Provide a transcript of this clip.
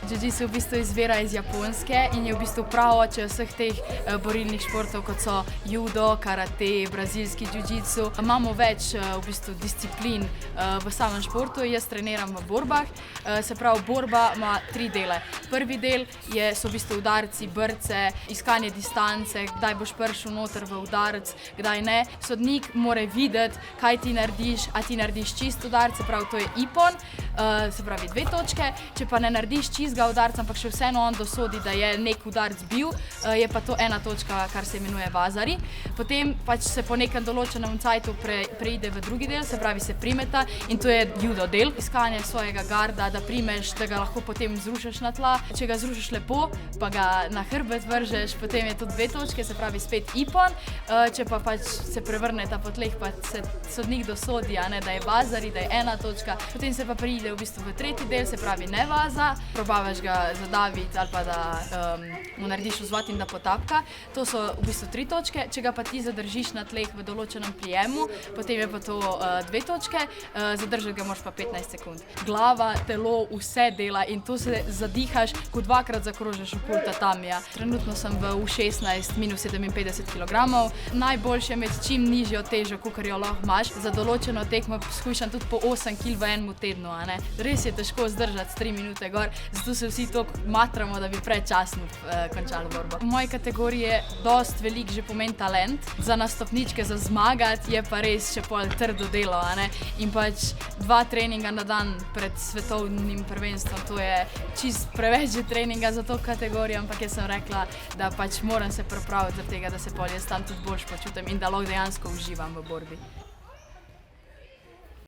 Jiu-jitsu v bistvu izvira iz Japonske in je v bistvu praoče vseh teh borilnih športov, kot so judo, karate, brazilski jiu-jitsu. Imamo več v bistvu disciplin v samem športu. Jaz treniram v borbah. Se pravi, borba ima 3 dele. Prvi del so v bistvu udarci, brce, iskanje distance, kdaj boš prišel noter v udarec, kdaj ne. Sodnik mora videti, kaj ti narediš, a ti narediš čist udarec, se pravi, to je ippon, se pravi 2 točke. Če pa ne narediš čistega udarca, ampak še vseeno on dosodi, da je nek udarec bil, je pa to 1 točka, kar se imenuje vazari. Potem pač se po nekem določenem cajtu preide v drugi del, se pravi se primeta in to je judo del. Iskanje svojega garda, da primeš, da ga lahko potem zrušiš na tla. Če ga zrušiš lepo, pa ga na hrbet vržeš, potem je to 2 točke, se pravi spet ippon. Če pa pač se prevrneta po tleh, pa se sodnik dosodi, da je vazari, da je 1 točka. Potem se pa preide v bistvu v tretji del, se pravi ne vaza. Probavaš ga zadaviti ali pa da mu narediš vzvat in da potapka. To so v bistvu 3 točke. Če ga pa ti zadržiš na tleh v določenem prijemu, potem je pa to 2 točke. Zadržati ga moraš pa 15 sekund. Glava, telo, vse dela in to se zadihaš, ko 2-krat zakrožiš okoli tatamija. Trenutno sem v U16 minus 57 kilogramov. Najboljše je imeti čim nižjo težo, kakor jo lahko imaš. Za določeno tekmo skušam tudi po 8 kg v enem tednu. Res je težko zdržati 3 minute gor, zato se vsi toliko matramo, da bi predčasno končali borbo. V moji kategoriji je dosti velik že pomeni talent. Za na stopničke, za zmagati je pa res še pol trdo delo. In pač 2 treninga na dan pred svetovnim prvenstvom, to je čist preveč že treninga za to kategorijo, ampak jaz sem rekla, da pač moram se pripraviti zaradi tega, da se pol jaz tam tudi boljš počutim in da lahko dejansko uživam v borbi.